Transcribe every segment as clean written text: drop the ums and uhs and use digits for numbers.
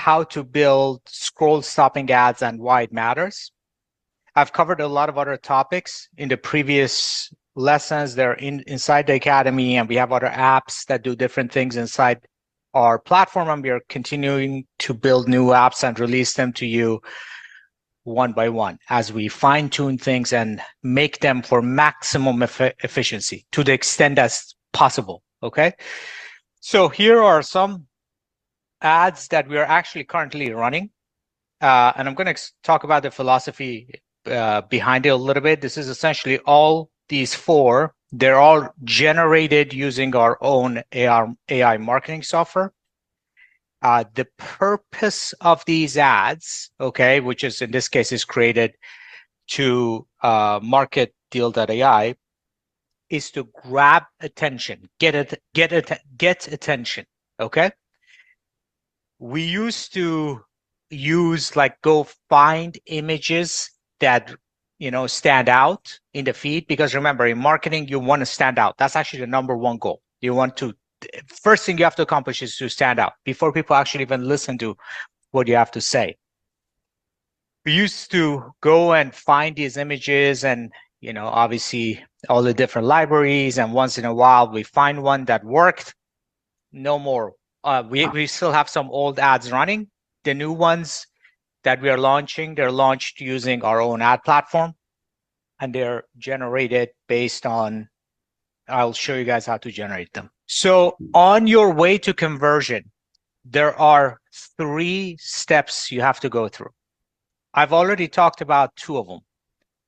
how to build scroll stopping ads and why it matters. I've covered a lot of other topics in the previous lessons. They're inside the Academy, and we have other apps that do different things inside our platform, and we are continuing to build new apps and release them to you one by one as we fine-tune things and make them for maximum efficiency to the extent that's possible, okay? So here are some ads that we are actually currently running, and I'm going to talk about the philosophy behind it a little bit. This is essentially all these four. They're all generated using our own AI marketing software. The purpose of these ads, okay, which is in this case is created to market Deal.ai, is to grab attention, get attention, okay? We used to use like go find images that stand out in the feed, because remember, in marketing you want to stand out. That's actually the number one goal. You want to, first thing you have to accomplish is to stand out before people actually even listen to what you have to say. We used to go and find these images and obviously all the different libraries, and once in a while we find one that worked. No more. We still have some old ads running. The new ones that we are launching, they're launched using our own ad platform, and they're generated based on, I'll show you guys how to generate them. So on your way to conversion, there are 3 steps you have to go through. I've already talked about 2 of them,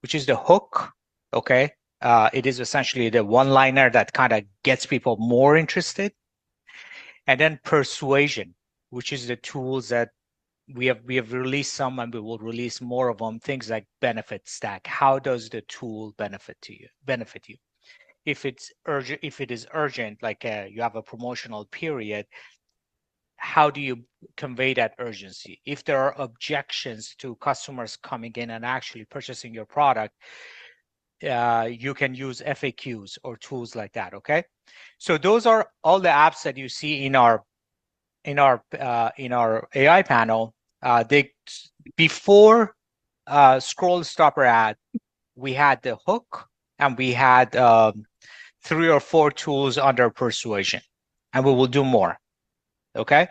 which is the hook, okay? It is essentially the one-liner that kind of gets people more interested. And then persuasion, which is the tools that we have released some, and we will release more of them. Things like benefit stack. How does the tool benefit you? If it's urgent, if it is urgent, like you have a promotional period, how do you convey that urgency? If there are objections to customers coming in and actually purchasing your product, you can use FAQs or tools like that. Okay, so those are all the apps that you see in our AI panel. Before scroll stopper ad, we had the hook, and we had 3 or 4 tools under persuasion, and we will do more. Okay,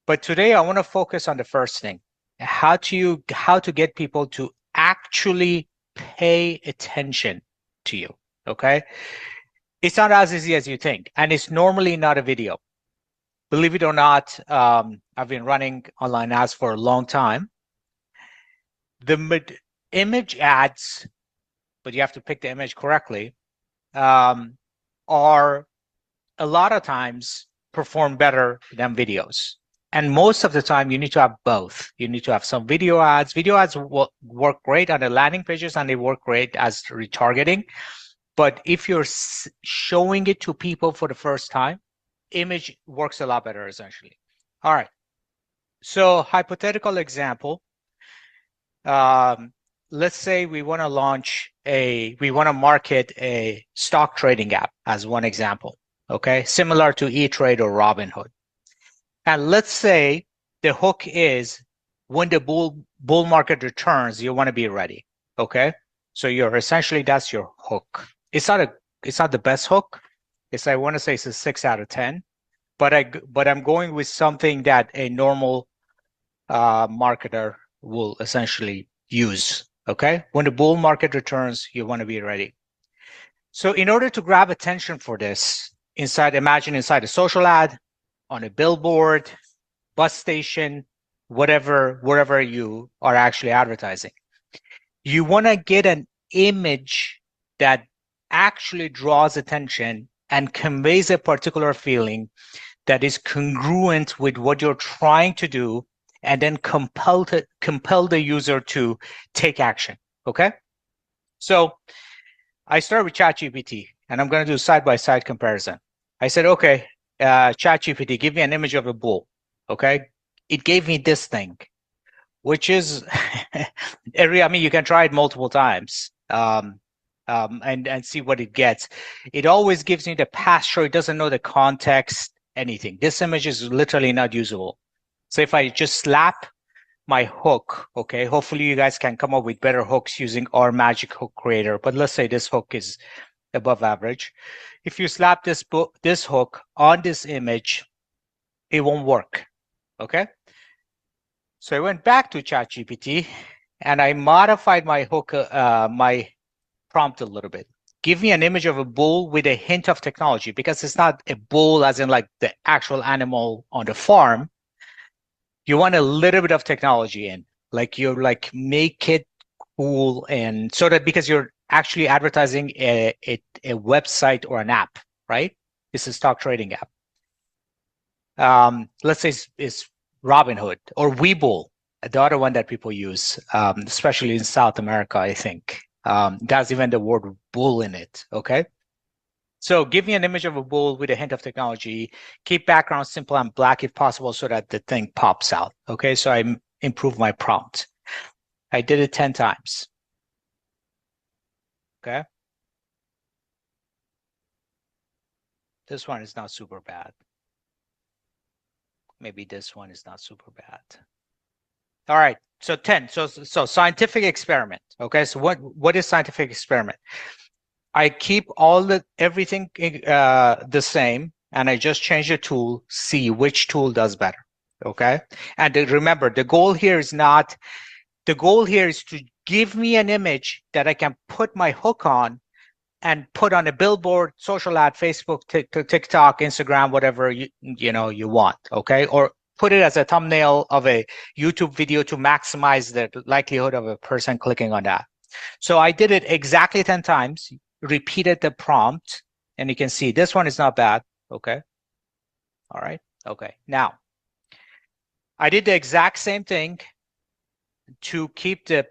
but today I want to focus on the first thing: how to get people to actually pay attention to you. Okay, it's not as easy as you think, and it's normally not a video. Believe it or not, I've been running online ads for a long time. The image ads, but you have to pick the image correctly, are a lot of times perform better than videos. And most of the time, you need to have both. You need to have some video ads. Video ads will work great on the landing pages, and they work great as retargeting. But if you're showing it to people for the first time, image works a lot better, essentially. All right. So hypothetical example. Let's say we want to market a stock trading app as one example. Okay, similar to E-Trade or Robinhood. And let's say the hook is when the bull market returns, you want to be ready. Okay, so that's your hook. It's not the best hook. I want to say it's a 6 out of 10, but I'm going with something that a normal marketer will essentially use. Okay, when the bull market returns, you want to be ready. So in order to grab attention for this, imagine inside a social ad, on a billboard, bus station, wherever you are actually advertising, you want to get an image that actually draws attention and conveys a particular feeling that is congruent with what you're trying to do, and then compel the user to take action. Okay, so I start with ChatGPT, and I'm going to do side-by-side comparison. I said, okay, ChatGPT, give me an image of a bull. Okay, it gave me this thing, which is, I mean, you can try it multiple times and see what it gets. It always gives me the pasture. It doesn't know the context, anything. This image is literally not usable. So if I just slap my hook, okay, hopefully you guys can come up with better hooks using our magic hook creator, but let's say this hook is above average. If you slap this hook on this image, it won't work, okay? So I went back to ChatGPT and I modified my hook, my prompt a little bit. Give me an image of a bull with a hint of technology, because it's not a bull as in like the actual animal on the farm. You want a little bit of technology in, like you're like make it cool, and so that because you're actually advertising a website or an app, right? It's a stock trading app. Let's say it's Robinhood or Webull, the other one that people use, especially in South America, I think. That's even the word bull in it, okay? So give me an image of a bull with a hint of technology. Keep background simple and black if possible so that the thing pops out, okay? So I improve my prompt. I did it 10 times, okay? This one is not super bad. Maybe this one is not super bad. All right, so 10. So scientific experiment. Okay, so what is scientific experiment? I keep everything the same, and I just change the tool, see which tool does better. Okay, and remember, the goal here is to give me an image that I can put my hook on and put on a billboard, social ad, Facebook, TikTok, Instagram, whatever you want, okay? Or put it as a thumbnail of a YouTube video to maximize the likelihood of a person clicking on that. So I did it exactly 10 times, repeated the prompt, and you can see this one is not bad, okay? All right, okay. Now, I did the exact same thing to keep the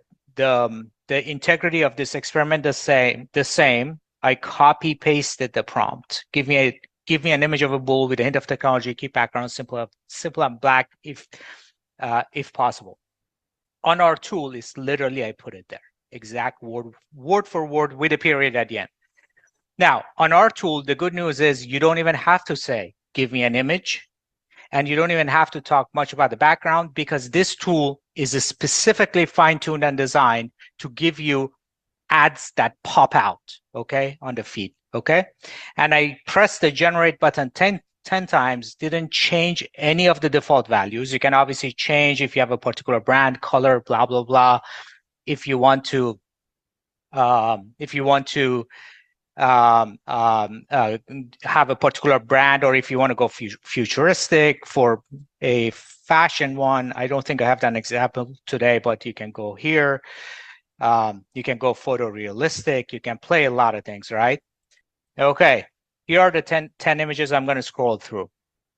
integrity of this experiment the same. I copy pasted the prompt. Give me an image of a bull with a hint of technology. Keep background simple and black if possible. On our tool, is literally I put it there, exact word for word with a period at the end. Now on our tool, the good news is you don't even have to say give me an image, and you don't even have to talk much about the background, because this tool is specifically fine-tuned and designed to give you ads that pop out, okay, on the feed, okay? And I pressed the generate button 10 times, didn't change any of the default values. You can obviously change if you have a particular brand, color, blah, blah, blah. If you want to have a particular brand, or if you want to go futuristic for a fashion one. I don't think I have that example today, but you can go here. You can go photorealistic. You can play a lot of things, right? Okay, here are the 10 images I'm going to scroll through.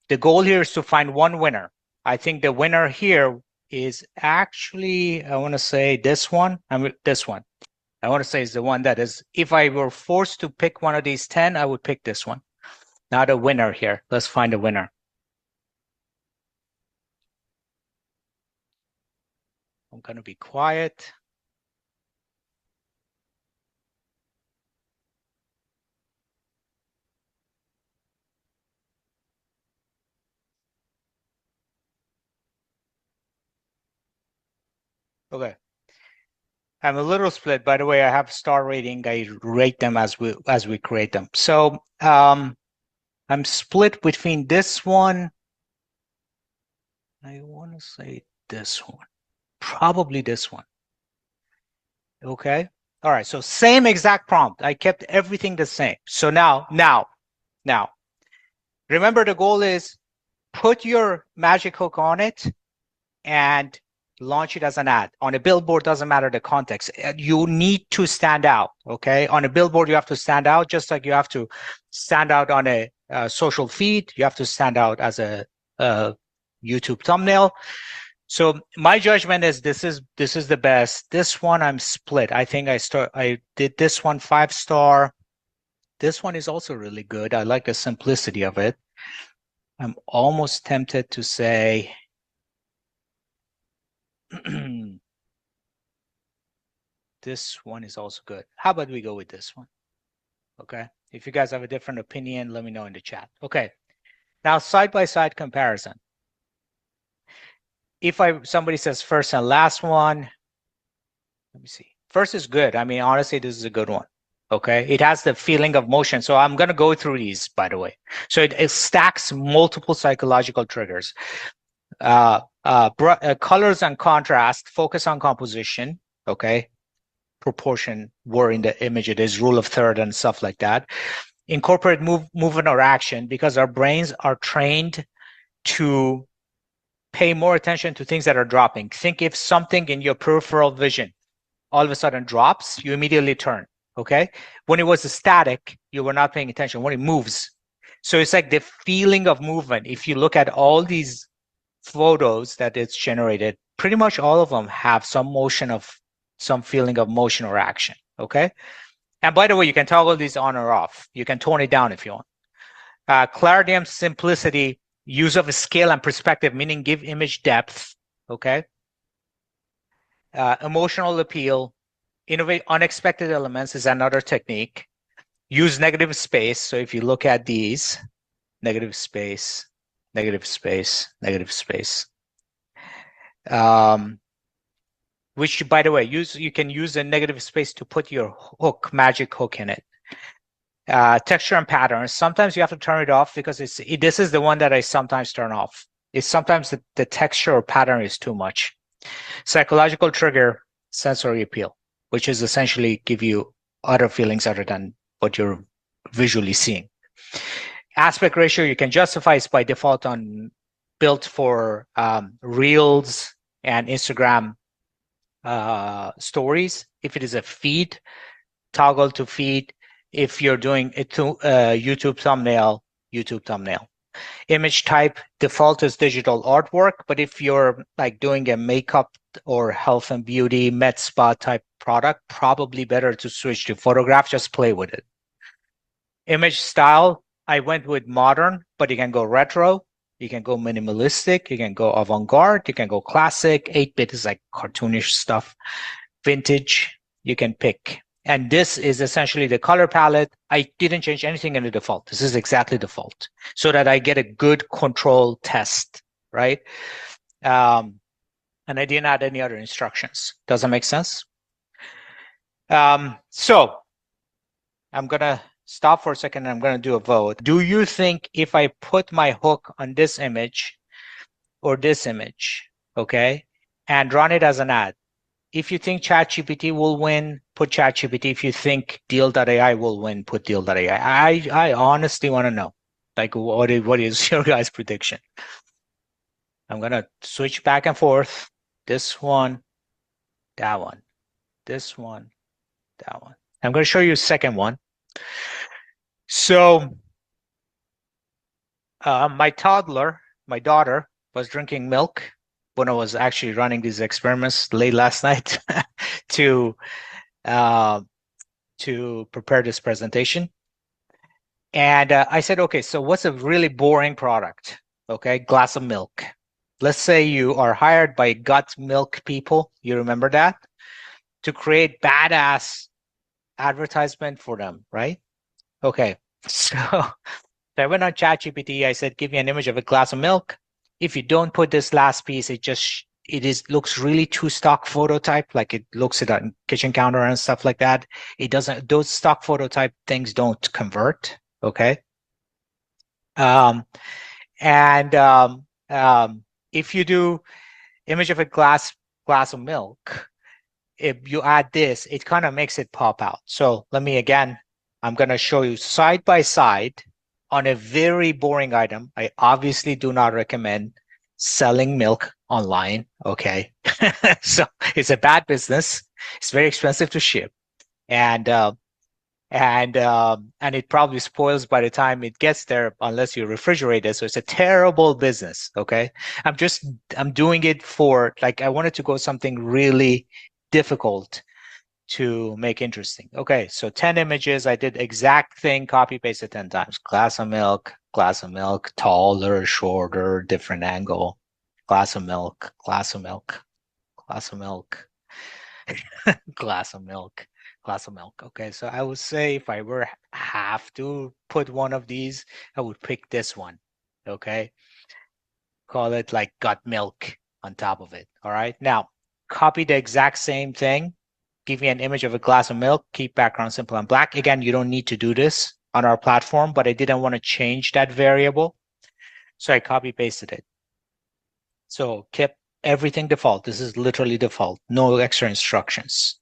The goal here is to find one winner. I think the winner here is actually, I want to say this one. This one. I want to say is the one that is, if I were forced to pick one of these 10, I would pick this one. Not a winner here. Let's find a winner. I'm going to be quiet. Okay. I'm a little split. By the way, I have star rating. I rate them as we create them. So I'm split between this one. I want to say this one. Probably this one. Okay. All right. So same exact prompt. I kept everything the same. So now, remember the goal is put your magic hook on it and launch it as an ad. On a billboard, doesn't matter the context. You need to stand out, okay? On a billboard, you have to stand out, just like you have to stand out on a social feed. You have to stand out as a YouTube thumbnail. So my judgment is this is the best. This one I'm split. I think I did this one 5-star. This one is also really good. I like the simplicity of it. I'm almost tempted to say this one is also good. How about we go with this one? Okay. If you guys have a different opinion, let me know in the chat. Okay. Now, side-by-side comparison. if somebody says first and last one, let me see. First is good. I mean, honestly, this is a good one. Okay. It has the feeling of motion. So I'm going to go through these, by the way. So it stacks multiple psychological triggers. Colors and contrast, focus on composition. Okay. Proportion, where in the image it is, rule of third and stuff like that. Incorporate movement or action, because our brains are trained to pay more attention to things that are dropping. Think if something in your peripheral vision all of a sudden drops, you immediately turn. Okay. When it was static, you were not paying attention. When it moves. So it's like the feeling of movement. If you look at all these photos that it's generated, pretty much all of them have some feeling of motion or action. Okay. And by the way, you can toggle these on or off. You can tone it down if you want. Clarity and simplicity, use of a scale and perspective, meaning give image depth. Okay. Emotional appeal, innovate unexpected elements is another technique. Use negative space. So if you look at these, negative space, negative space, negative space. Which, by the way, you can use a negative space to put your magic hook in it. Texture and patterns. Sometimes you have to turn it off because this is the one that I sometimes turn off. It's sometimes the texture or pattern is too much. Psychological trigger, sensory appeal, which is essentially give you other feelings other than what you're visually seeing. Aspect ratio, you can justify is by default built for Reels and Instagram stories. If it is a feed, toggle to feed. If you're doing it to YouTube thumbnail, YouTube thumbnail. Image type, default is digital artwork, but if you're like doing a makeup or health and beauty med spa type product, probably better to switch to photograph, just play with it. Image style, I went with modern, but you can go retro, you can go minimalistic, you can go avant-garde, you can go classic, 8-bit is like cartoonish stuff, vintage, you can pick. And this is essentially the color palette. I didn't change anything in the default. This is exactly default so that I get a good control test, right? And I didn't add any other instructions. Does that make sense? So I'm going to stop for a second and I'm going to do a vote. Do you think if I put my hook on this image or this image, okay, and run it as an ad, if you think ChatGPT will win, put ChatGPT. If you think Deal.ai will win, put Deal.ai. I honestly want to know, like, what is your guys' prediction? I'm going to switch back and forth. This one, that one, this one, that one. I'm going to show you a second one. So my daughter, was drinking milk when I was actually running these experiments late last night to prepare this presentation. And I said, okay, so what's a really boring product? Okay, glass of milk. Let's say you are hired by gut milk people. You remember that? To create badass advertisement for them, right? Okay, so I went on ChatGPT. I said, give me an image of a glass of milk. If you don't put this last piece, looks really too stock photo type, like it looks at a kitchen counter and stuff like that. It doesn't, those stock photo type things don't convert. Okay. If you do image of a glass of milk, if you add this, it kind of makes it pop out. So I'm going to show you side by side on a very boring item. I obviously do not recommend selling milk online. Okay. So it's a bad business. It's very expensive to ship. And it probably spoils by the time it gets there unless you refrigerate it. So it's a terrible business. Okay. I'm doing it for, like, I wanted to go something really difficult to make interesting. Okay, so 10 images. I did exact thing, copy pasted 10 times. Glass of milk, taller, shorter, different angle. Glass of milk, glass of milk, glass of milk, glass of milk, glass of milk. Okay, so I would say if I have to put one of these, I would pick this one. Okay, call it like gut milk. on top of it. All right. Now, copy the exact same thing. Give me an image of a glass of milk. Keep background simple and black. Again, you don't need to do this on our platform, but I didn't want to change that variable. So I copy pasted it. So kept everything default. This is literally default. No extra instructions.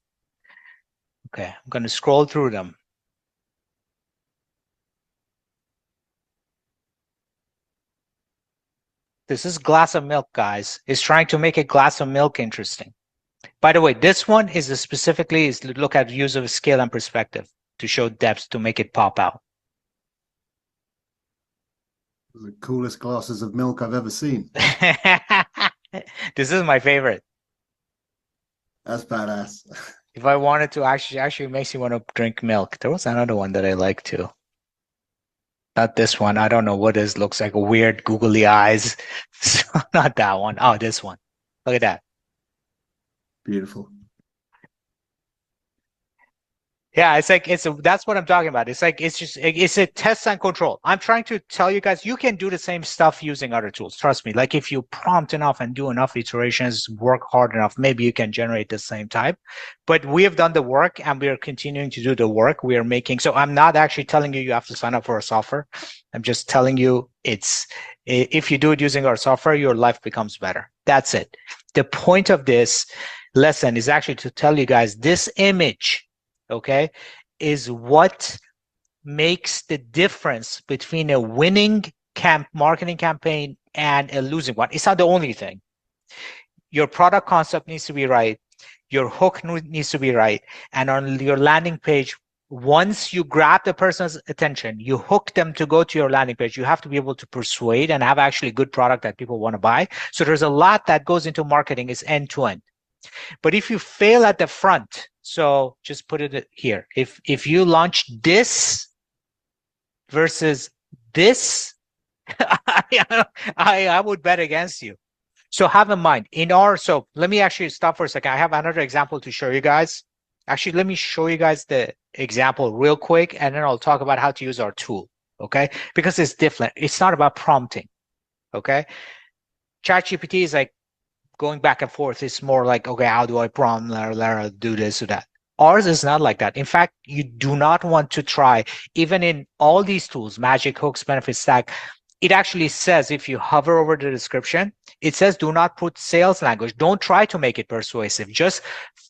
Okay, I'm going to scroll through them. This is glass of milk, guys. It's trying to make a glass of milk interesting. By the way, this one is specifically is look at use of scale and perspective to show depth to make it pop out. The coolest glasses of milk I've ever seen. This is my favorite. That's badass. If I wanted to, actually makes you want to drink milk. There was another one that I like too. Not this one. I don't know what this looks like. A weird googly eyes. Not that one. Oh, this one. Look at that. Beautiful. Yeah, it's like that's what I'm talking about. It's like it's a test and control. I'm trying to tell you guys you can do the same stuff using other tools. Trust me. Like if you prompt enough and do enough iterations, work hard enough, maybe you can generate the same type. But we have done the work and we are continuing to do the work. We are making so I'm not actually telling you have to sign up for a software. I'm just telling you if you do it using our software, your life becomes better. That's it. The point of this lesson is actually to tell you guys this image, okay, is what makes the difference between a winning marketing campaign and a losing one. It's not the only thing. Your product concept needs to be right. Your hook needs to be right. And on your landing page, once you grab the person's attention, you hook them to go to your landing page, you have to be able to persuade and have actually good product that people want to buy. So there's a lot that goes into marketing is end to end. But if you fail at the front, so just put it here. If you launch this versus this, I would bet against you. So have in mind so let me actually stop for a second. I have another example to show you guys. Actually, let me show you guys the example real quick, and then I'll talk about how to use our tool. Okay, because it's different. It's not about prompting. Okay, ChatGPT is like going back and forth. It's more like, okay, how do I prompt, do this or that. Ours is not like that. In fact, you do not want to try, even in all these tools, Magic, Hooks, Benefit Stack, it actually says, if you hover over the description, it says, do not put sales language. Don't try to make it persuasive. Just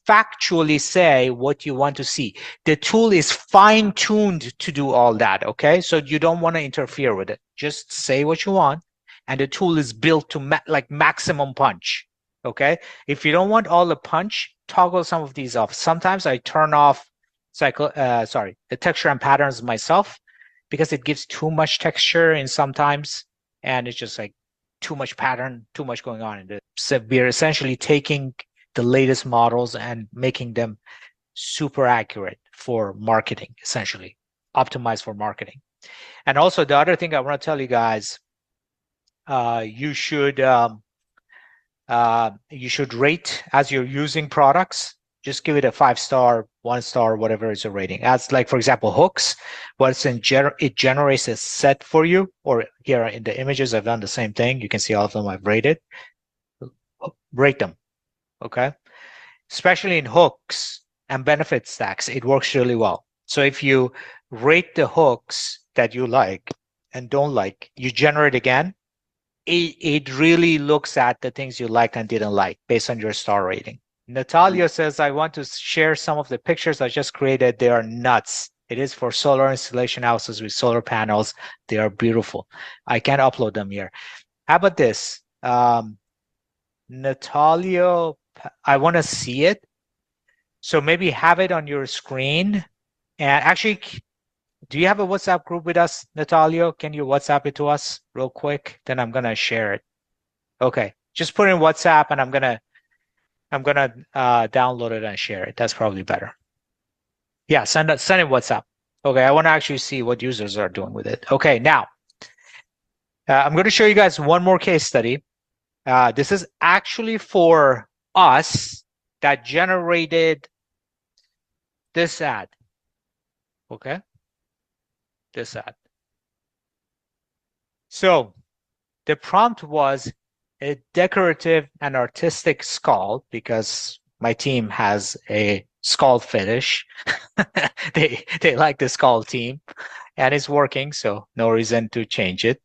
factually say what you want to see. The tool is fine-tuned to do all that, okay? So you don't want to interfere with it. Just say what you want, and the tool is built to like maximum punch. Okay, if you don't want all the punch, toggle some of these off. Sometimes I turn off the texture and patterns myself because it gives too much texture in sometimes, and it's just like too much pattern, too much going on in it. So we're essentially taking the latest models and making them super accurate for marketing, essentially optimized for marketing. And also the other thing I want to tell you guys, you should rate as you're using products. Just give it a 5-star, 1-star, whatever is a rating. As like, for example, hooks, it generates a set for you, or here in the images, I've done the same thing. You can see all of them I've rated. Rate them, okay? Especially in hooks and benefit stacks, it works really well. So if you rate the hooks that you like and don't like, you generate again, it really looks at the things you liked and didn't like based on your star rating. Natalia says, I want to share some of the pictures I just created. They are nuts. It is for solar installation houses with solar panels. They are beautiful. I can't upload them here. How about this? Natalia, I want to see it. So maybe have it on your screen. And actually, do you have a WhatsApp group with us, Natalia? Can you WhatsApp it to us real quick? Then I'm gonna share it. Okay, just put it in WhatsApp, and I'm gonna download it and share it. That's probably better. Yeah, send it WhatsApp. Okay, I want to actually see what users are doing with it. Okay, now I'm going to show you guys one more case study. This is actually for us that generated this ad. Okay, this ad. So the prompt was, a decorative and artistic skull, because my team has a skull fetish. They like the skull team, and it's working, so no reason to change it.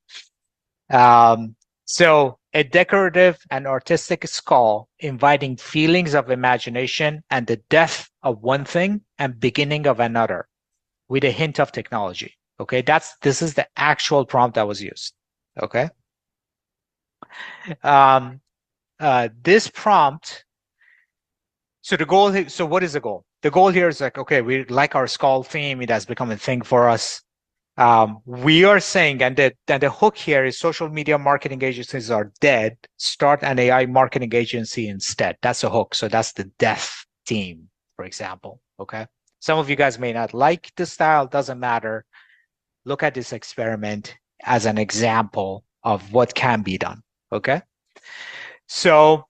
So a decorative and artistic skull inviting feelings of imagination and the death of one thing and beginning of another with a hint of technology. Okay, this is the actual prompt that was used. Okay. This prompt, so the goal, so what is the goal? The goal here is like, okay, we like our skull theme. It has become a thing for us. We are saying, and the hook here is social media marketing agencies are dead. Start an AI marketing agency instead. That's the hook. So that's the death theme, for example. Okay. Some of you guys may not like the style. Doesn't matter. Look at this experiment as an example of what can be done. Okay. So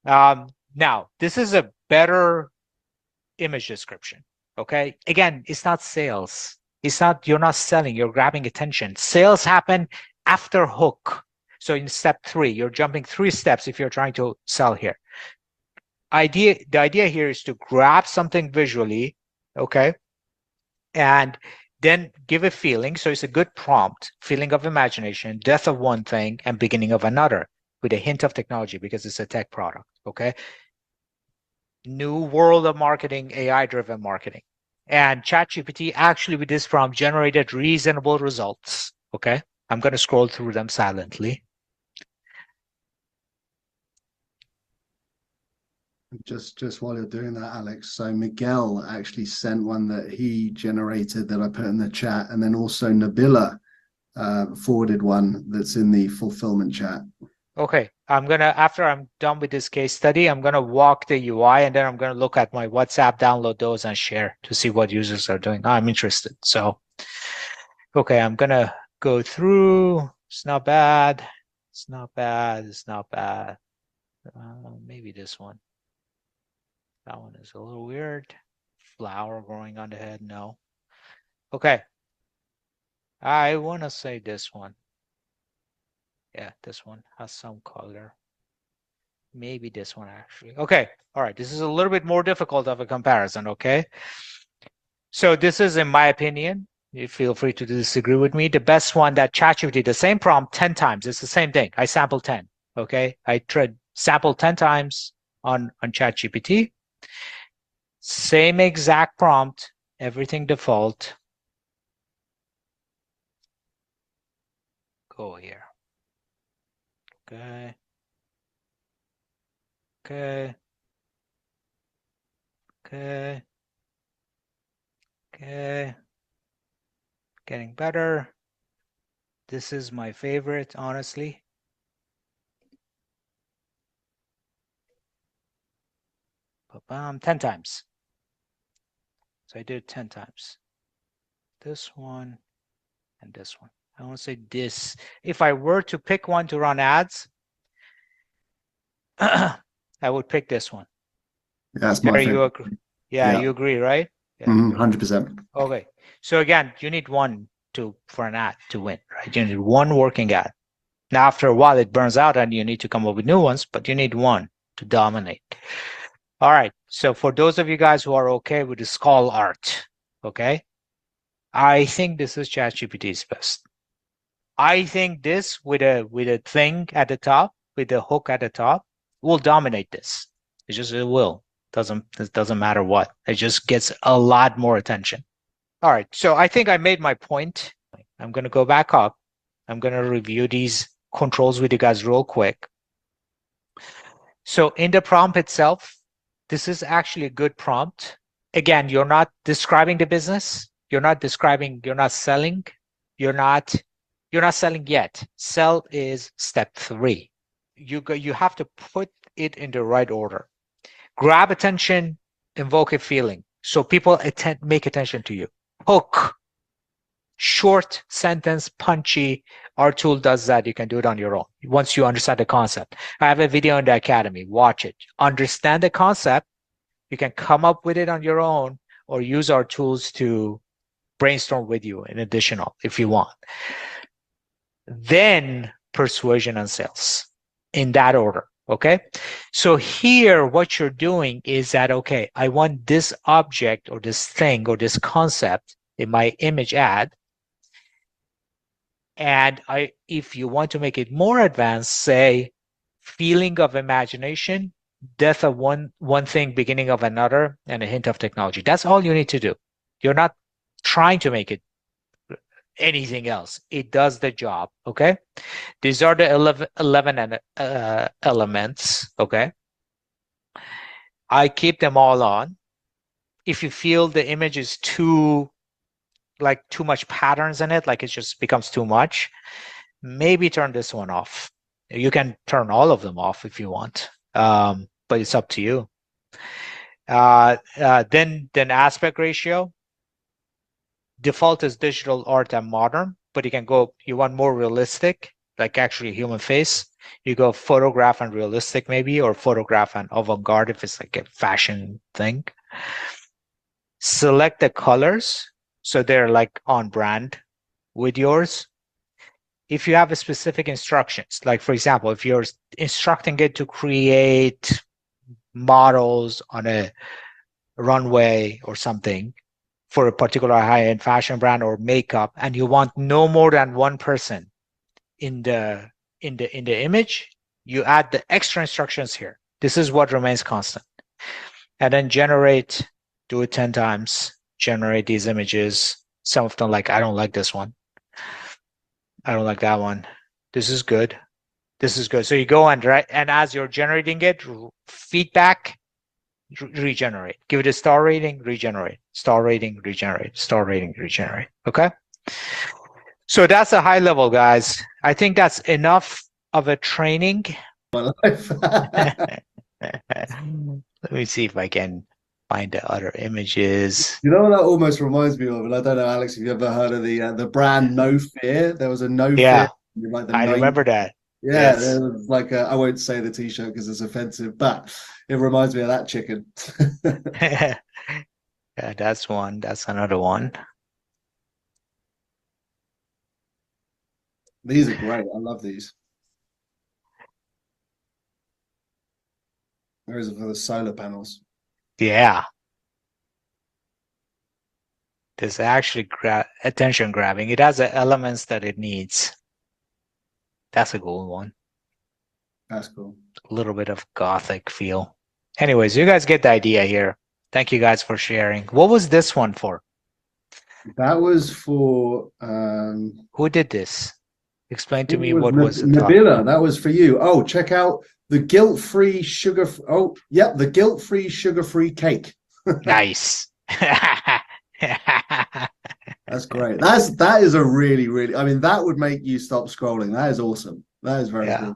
now this is a better image description. Okay. Again, it's not sales. It's not, you're not selling, you're grabbing attention. Sales happen after hook. So in step 3, you're jumping 3 steps if you're trying to sell here. The idea here is to grab something visually, okay, and then give a feeling. So it's a good prompt, feeling of imagination, death of one thing, and beginning of another, with a hint of technology because it's a tech product, okay? New world of marketing, AI-driven marketing. And ChatGPT actually with this prompt generated reasonable results. Okay, I'm going to scroll through them silently. Just while you're doing that, Alex, so Miguel actually sent one that he generated that I put in the chat, and then also Nabila forwarded one that's in the fulfillment chat. Okay, after I'm done with this case study, I'm gonna walk the UI and then I'm gonna look at my WhatsApp, download those and share to see what users are doing. I'm interested. So, okay, I'm gonna go through. It's not bad. It's not bad. It's not bad. Maybe this one. That one is a little weird. Flower growing on the head. No. Okay. I want to say this one. Yeah, this one has some color. Maybe this one actually. Okay. All right. This is a little bit more difficult of a comparison. Okay. So this is, in my opinion, you feel free to disagree with me, the best one that ChatGPT, the same prompt 10 times. It's the same thing. I sampled 10. Okay. I sampled 10 times on ChatGPT. Same exact prompt, everything default. Go here. Okay. Okay. Okay. Okay. Getting better. This is my favorite, honestly. Ba-bam, 10 times. So I did 10 times. This one and this one. I want to say this. If I were to pick one to run ads, I would pick this one. That's my favorite. You agree? Yeah, you agree, right? Yeah. 100%. Okay. So again, you need one for an ad to win, right? You need one working ad. Now, after a while, it burns out and you need to come up with new ones, but you need one to dominate. All right. So for those of you guys who are okay with the skull art, okay, I think this is ChatGPT's best. I think this with a thing at the top, with the hook at the top, will dominate this. It will. It doesn't matter what. It just gets a lot more attention. All right. So I think I made my point. I'm going to go back up. I'm going to review these controls with you guys real quick. So in the prompt itself, this is actually a good prompt. Again, you're not describing the business. You're not selling. You're not selling yet. Sell is step 3. You have to put it in the right order. Grab attention, invoke a feeling. So people make attention to you. Hook. Short sentence, punchy. Our tool does that. You can do it on your own once you understand the concept. I have a video in the academy. Watch it. Understand the concept. You can come up with it on your own or use our tools to brainstorm with you in additional if you want. Then persuasion and sales. in that order. Okay. So here, what you're doing is that, okay, I want this object or this thing or this concept in my image ad. And if you want to make it more advanced, say feeling of imagination, death of one thing, beginning of another, and a hint of technology. That's all you need to do. You're not trying to make it anything else. It does the job. Okay. These are the 11 elements. Okay. I keep them all on. If you feel the image is too much patterns in it, like it just becomes too much, maybe turn this one off. You can turn all of them off if you want, but it's up to you. Then aspect ratio. Default is digital, art, and modern, but you want more realistic, like actually human face. You go photograph and realistic maybe, or photograph and avant-garde if it's like a fashion thing. Select the colors so they're like on brand with yours. If you have a specific instructions, like for example, if you're instructing it to create models on a runway or something for a particular high-end fashion brand or makeup, and you want no more than one person in the image, you add the extra instructions here. This is what remains constant. And then generate, do it 10 times, generate these images. Some of them, like, I don't like this one. I don't like that one. This is good. This is good. So you go and as you're generating it, feedback, regenerate. Give it a star rating, regenerate. Star rating, regenerate. Star rating, regenerate. Okay? So that's a high level, guys. I think that's enough of a training. My life. Let me see if I can find the other images. You know what that almost reminds me of? And I don't know, Alex, if you ever heard of the brand No Fear. There was a No Fear. Like I remember that. Yeah, Yes. there was like I won't say the t-shirt because it's offensive, but it reminds me of that chicken. Yeah, that's one. That's another one. These are great. I love these. Those are for the solar panels. Yeah. This actually attention grabbing. It has the elements that it needs. That's a cool one. That's cool. A little bit of gothic feel. Anyways, you guys get the idea here. Thank you guys for sharing. What was this one for? That was for who did this? Explain to me what was the Nabila. That was for you. Oh, check out the guilt-free sugar. Oh, yeah, the guilt-free sugar-free cake. Nice. That's great. That is a really, really. I mean, that would make you stop scrolling. That is awesome. That is very cool.